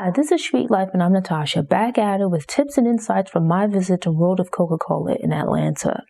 Hi, this is Sweet Life and I'm Natasha, back at it with tips and insights from my visit to World of Coca-Cola in Atlanta.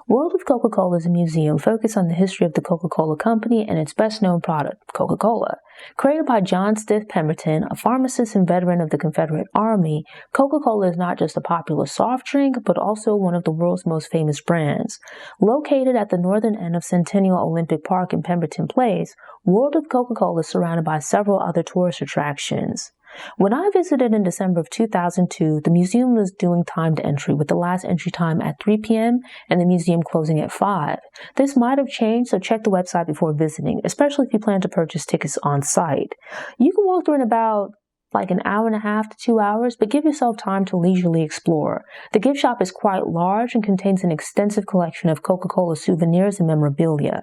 World of Coca-Cola is a museum focused on the history of the Coca-Cola company and its best-known product, Coca-Cola. Created by John Stiff Pemberton, a pharmacist and veteran of the Confederate Army, Coca-Cola is not just a popular soft drink, but also one of the world's most famous brands. Located at the northern end of Centennial Olympic Park in Pemberton Place, World of Coca-Cola is surrounded by several other tourist attractions. When I visited in December of 2002, the museum was doing timed entry with the last entry time at 3 p.m. and the museum closing at 5. This might have changed, so check the website before visiting, especially if you plan to purchase tickets on site. You can walk through in about an hour and a half to 2 hours, but give yourself time to leisurely explore. The gift shop is quite large and contains an extensive collection of Coca-Cola souvenirs and memorabilia.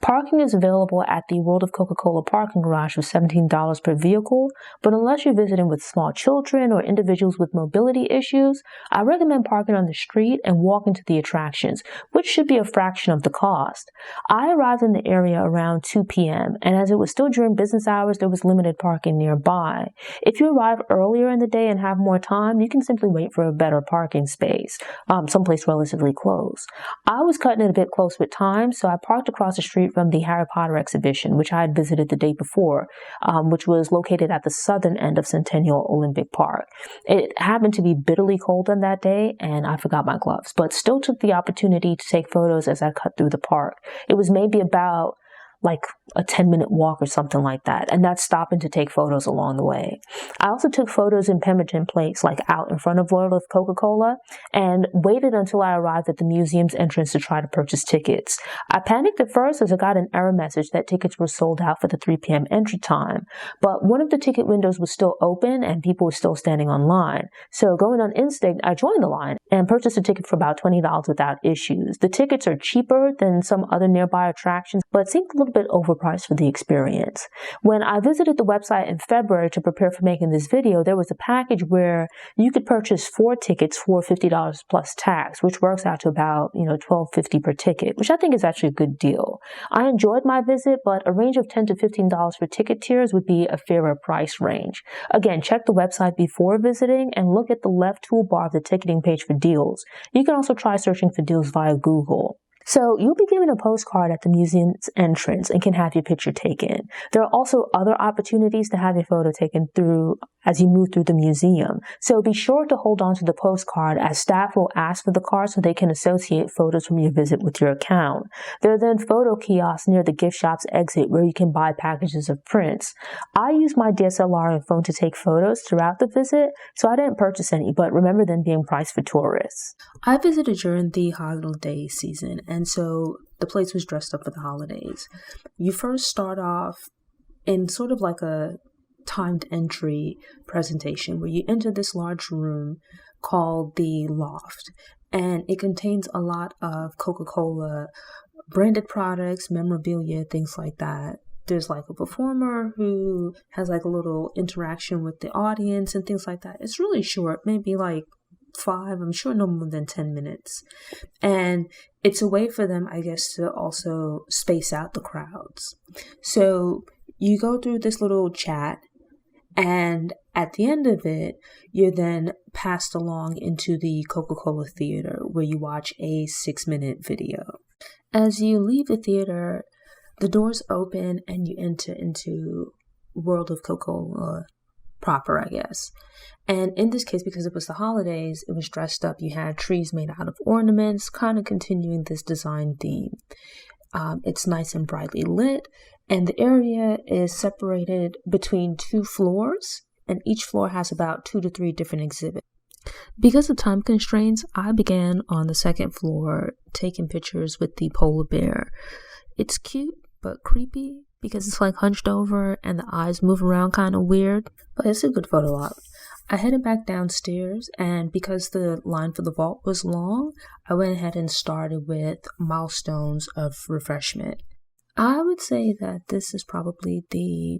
Parking is available at the World of Coca-Cola parking garage for $17 per vehicle, but unless you're visiting with small children or individuals with mobility issues, I recommend parking on the street and walking to the attractions, which should be a fraction of the cost. I arrived in the area around 2 p.m., and as it was still during business hours, there was limited parking nearby. If you arrive earlier in the day and have more time, you can simply wait for a better parking space, someplace relatively close. I was cutting it a bit close with time, so I parked across the street from the Harry Potter exhibition, which I had visited the day before, which was located at the southern end of Centennial Olympic Park. It happened to be bitterly cold on that day, and I forgot my gloves, but still took the opportunity to take photos as I cut through the park. It was maybe about a 10-minute walk or something like that, and that's stopping to take photos along the way. I also took photos in Pemberton Place, out in front of World of Coca-Cola, and waited until I arrived at the museum's entrance to try to purchase tickets. I panicked at first as I got an error message that tickets were sold out for the 3 p.m. entry time, but one of the ticket windows was still open and people were still standing on line. So going on instinct, I joined the line and purchased a ticket for about $20 without issues. The tickets are cheaper than some other nearby attractions, but seemed a little bit overpriced for the experience. When I visited the website in February to prepare for making this video, there was a package where you could purchase 4 tickets for $50 plus tax, which works out to about, $12.50 per ticket, which I think is actually a good deal. I enjoyed my visit, but a range of $10 to $15 for ticket tiers would be a fairer price range. Again, check the website before visiting and look at the left toolbar of the ticketing page for deals. You can also try searching for deals via Google. So you'll be given a postcard at the museum's entrance and can have your picture taken. There are also other opportunities to have your photo taken as you move through the museum. So be sure to hold on to the postcard as staff will ask for the card so they can associate photos from your visit with your account. There are then photo kiosks near the gift shop's exit where you can buy packages of prints. I used my DSLR and phone to take photos throughout the visit, so I didn't purchase any, but remember them being priced for tourists. I visited during the holiday season, and so the place was dressed up for the holidays. You first start off in sort of like a timed entry presentation where you enter this large room called the Loft, and it contains a lot of Coca-Cola branded products, memorabilia, things like that. There's a performer who has a little interaction with the audience and things like that. It's really short, maybe 5, I'm sure no more than 10 minutes. And it's a way for them, I guess, to also space out the crowds. So you go through this little chat, and at the end of it, you're then passed along into the Coca-Cola theater where you watch a 6-minute video. As you leave the theater, the doors open and you enter into World of Coca-Cola proper, I guess. And in this case, because it was the holidays, it was dressed up. You had trees made out of ornaments, kind of continuing this design theme. It's nice and brightly lit, and the area is separated between 2 floors, and each floor has about 2 to 3 different exhibits. Because of time constraints, I began on the 2nd floor taking pictures with the polar bear. It's cute, but creepy because it's hunched over and the eyes move around kind of weird, but it's a good photo op. I headed back downstairs, and because the line for the vault was long, I went ahead and started with milestones of refreshment. I would say that this is probably the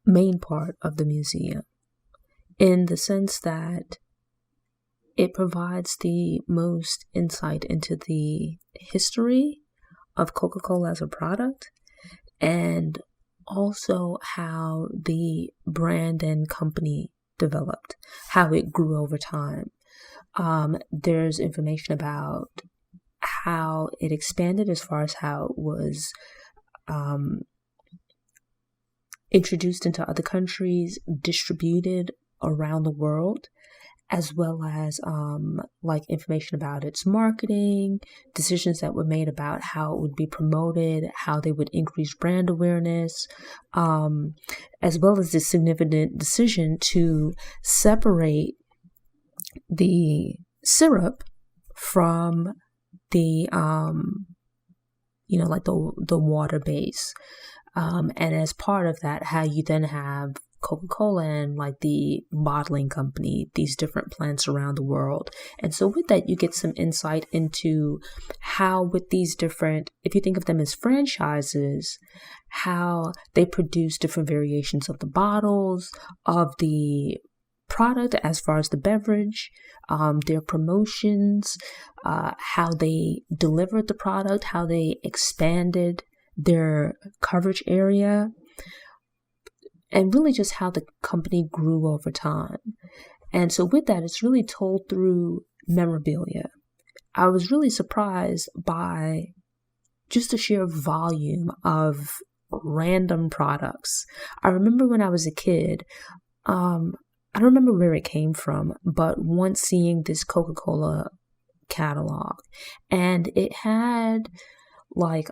main part of the museum, in the sense that it provides the most insight into the history of Coca-Cola as a product and also how the brand and company developed, how it grew over time. There's information about how it expanded as far as how it was introduced into other countries, distributed around the world, as well as like information about its marketing, decisions that were made about how it would be promoted, how they would increase brand awareness, as well as the significant decision to separate the syrup from the like the water base. And as part of that, how you then have Coca-Cola and like the bottling company, these different plants around the world. And so with that, you get some insight into how with these different, if you think of them as franchises, how they produce different variations of the bottles, of the product as far as the beverage, their promotions, how they delivered the product, how they expanded their coverage area, and really just how the company grew over time. And so with that, it's really told through memorabilia. I was really surprised by just the sheer volume of random products. I remember when I was a kid, I don't remember where it came from, but once seeing this Coca-Cola catalog, and it had like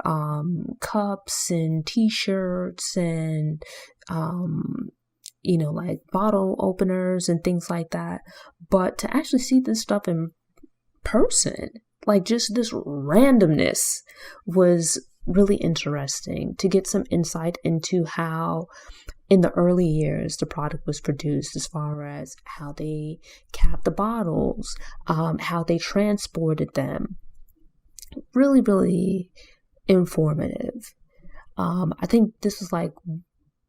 cups and t-shirts and like bottle openers and things like that. But to actually see this stuff in person, like just this randomness, was really interesting to get some insight into how in the early years the product was produced, as far as how they capped the bottles, how they transported them. Really, really informative. I think this is like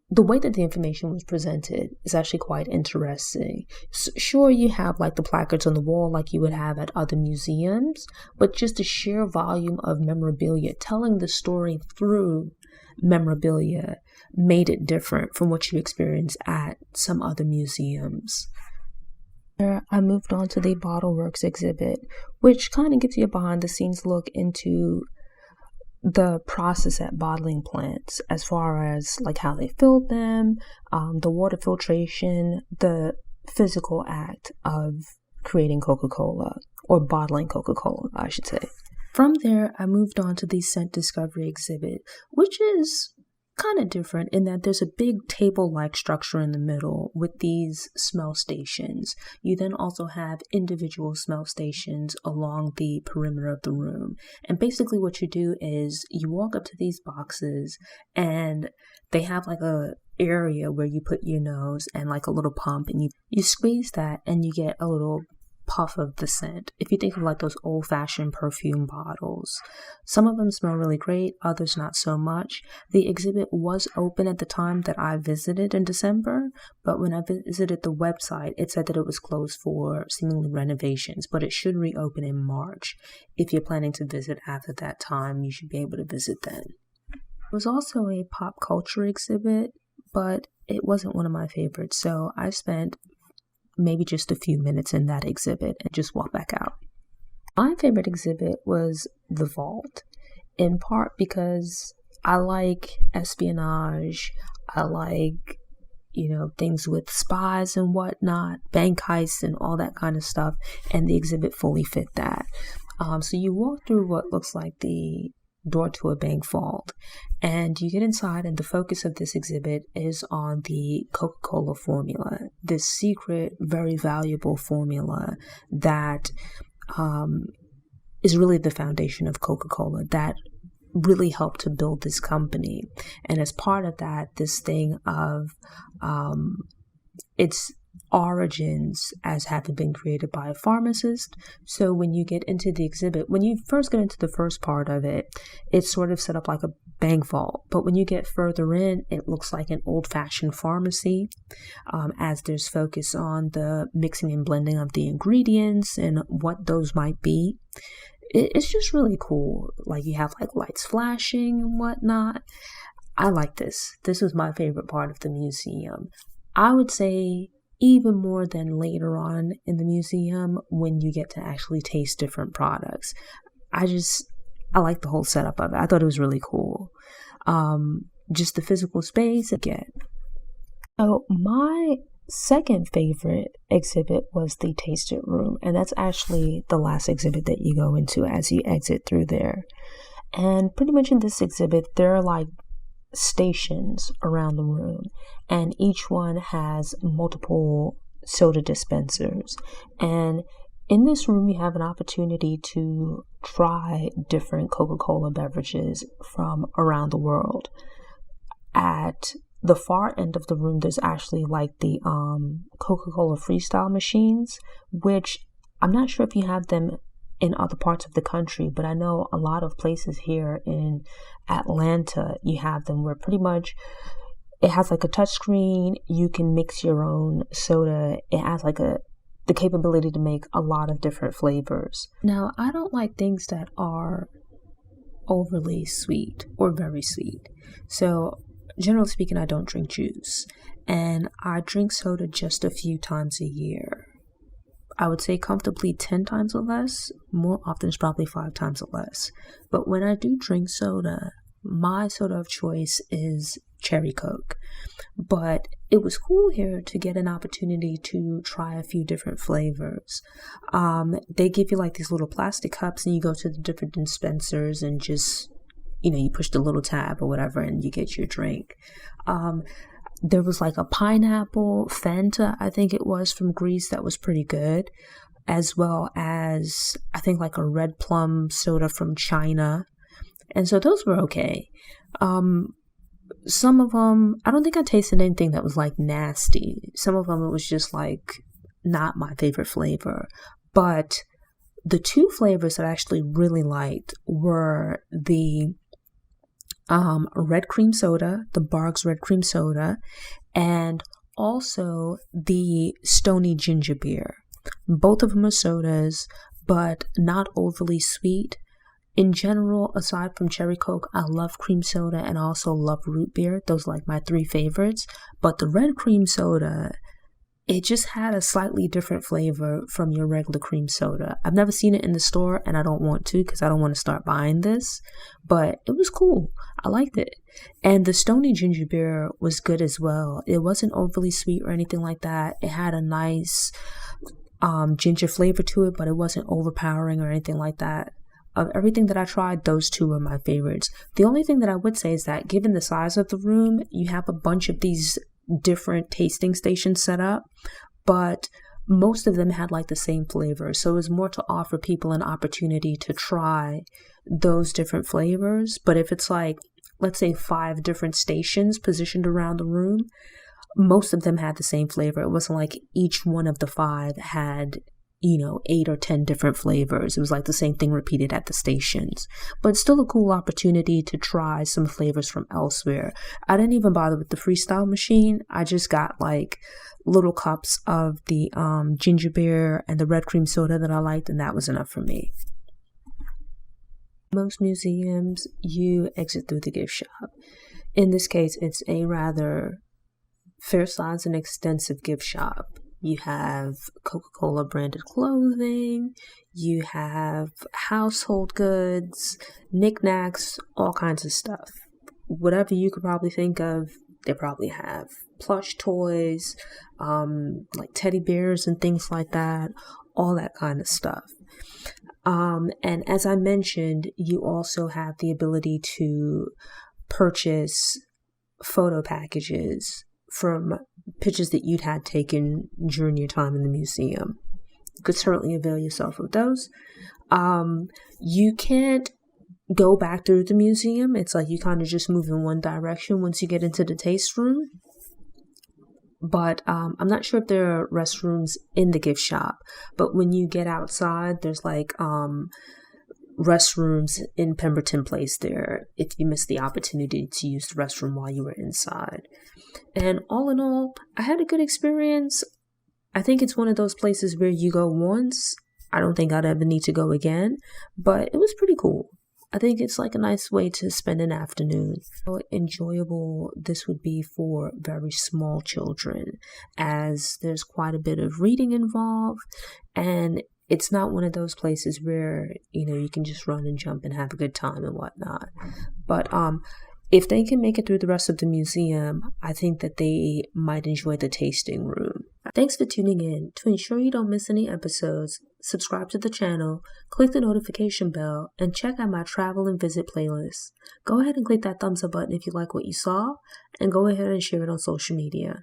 the way that the information was presented is actually quite interesting. Sure, you have like the placards on the wall like you would have at other museums, but just the sheer volume of memorabilia, telling the story through memorabilia, made it different from what you experience at some other museums. I moved on to the Bottle Works exhibit, which kind of gives you a behind the scenes look into the process at bottling plants, as far as like how they filled them, the water filtration, the physical act of creating Coca-Cola, or bottling Coca-Cola, I should say. From there, I moved on to the Scent Discovery exhibit, which is kind of different in that there's a big table-like structure in the middle with these smell stations. You then also have individual smell stations along the perimeter of the room. And basically what you do is you walk up to these boxes, and they have like a area where you put your nose and like a little pump, and you squeeze that and you get a little puff of the scent. If you think of like those old-fashioned perfume bottles, some of them smell really great, others not so much. The exhibit was open at the time that I visited in December, but when I visited the website, it said that it was closed for seemingly renovations, but it should reopen in March. If you're planning to visit after that time, you should be able to visit then. There was also a pop culture exhibit, but it wasn't one of my favorites, so I spent maybe just a few minutes in that exhibit and just walk back out. My favorite exhibit was The Vault, in part because I like espionage, I like, things with spies and whatnot, bank heists and all that kind of stuff, and the exhibit fully fit that. So you walk through what looks like the door to a bank vault, and you get inside, and the focus of this exhibit is on the Coca-Cola formula, this secret, very valuable formula that is really the foundation of Coca-Cola, that really helped to build this company. And as part of that, this thing of its origins as having been created by a pharmacist. So when you get into the exhibit, when you first get into the first part of it, it's sort of set up like a bank vault. But when you get further in, it looks like an old-fashioned pharmacy, as there's focus on the mixing and blending of the ingredients and what those might be. It's just really cool. Like you have like lights flashing and whatnot. I like this. This was my favorite part of the museum. I would say even more than later on in the museum when you get to actually taste different products. I like the whole setup of it. I thought it was really cool. Just the physical space again. So my second favorite exhibit was the Taste It Room, and that's actually the last exhibit that you go into as you exit through there. And pretty much in this exhibit, there are like stations around the room, and each one has multiple soda dispensers. And in this room, you have an opportunity to try different Coca-Cola beverages from around the world. At the far end of the room, there's actually like the Coca-Cola freestyle machines, which I'm not sure if you have them in other parts of the country, but I know a lot of places here in Atlanta, you have them where pretty much it has like a touch screen. You can mix your own soda. It has like the capability to make a lot of different flavors. Now, I don't like things that are overly sweet or very sweet. So generally speaking, I don't drink juice, and I drink soda just a few times a year. I would say comfortably 10 times or less. More often it's probably 5 times or less. But when I do drink soda, my soda of choice is cherry Coke. But it was cool here to get an opportunity to try a few different flavors. They give you like these little plastic cups, and you go to the different dispensers and just, you push the little tab or whatever and you get your drink. There was like a pineapple Fanta, I think it was, from Greece that was pretty good, as well as I think like a red plum soda from China. And so those were okay. Some of them, I don't think I tasted anything that was like nasty. Some of them, it was just like not my favorite flavor. But the 2 flavors that I actually really liked were the red cream soda, the Barq's red cream soda, and also the Stony ginger beer. Both of them are sodas, but not overly sweet. In general, aside from cherry Coke, I love cream soda and I also love root beer. Those are like my 3 favorites. But the red cream soda, it just had a slightly different flavor from your regular cream soda. I've never seen it in the store, and I don't want to because I don't want to start buying this, but it was cool. I liked it. And the Stony ginger beer was good as well. It wasn't overly sweet or anything like that. It had a nice ginger flavor to it, but it wasn't overpowering or anything like that. Of everything that I tried, those 2 were my favorites. The only thing that I would say is that given the size of the room, you have a bunch of these different tasting stations set up, but most of them had like the same flavor. So it was more to offer people an opportunity to try those different flavors. But if it's like, let's say 5 different stations positioned around the room, most of them had the same flavor. It wasn't like each one of the 5 had 8 or 10 different flavors. It was like the same thing repeated at the stations, but still a cool opportunity to try some flavors from elsewhere. I didn't even bother with the freestyle machine. I just got like little cups of the ginger beer and the red cream soda that I liked, and that was enough for me. Most museums, you exit through the gift shop. In this case, it's a rather fair size and extensive gift shop. You have Coca-Cola branded clothing, you have household goods, knickknacks, all kinds of stuff. Whatever you could probably think of, they probably have. Plush toys, like teddy bears and things like that, all that kind of stuff. And as I mentioned, you also have the ability to purchase photo packages from pictures that you'd had taken during your time in the museum. You could certainly avail yourself of those. You can't go back through the museum. It's like you kind of just move in one direction once you get into the taste room. But I'm not sure if there are restrooms in the gift shop. But when you get outside, there's like restrooms in Pemberton Place there if you missed the opportunity to use the restroom while you were inside. And all in all, I had a good experience. I think it's one of those places where you go once. I don't think I'd ever need to go again, but it was pretty cool. I think it's like a nice way to spend an afternoon. How enjoyable this would be for very small children, as there's quite a bit of reading involved, and it's not one of those places where, you can just run and jump and have a good time and whatnot. But if they can make it through the rest of the museum, I think that they might enjoy the tasting room. Thanks for tuning in. To ensure you don't miss any episodes, subscribe to the channel, click the notification bell, and check out my travel and visit playlist. Go ahead and click that thumbs up button if you like what you saw, and go ahead and share it on social media.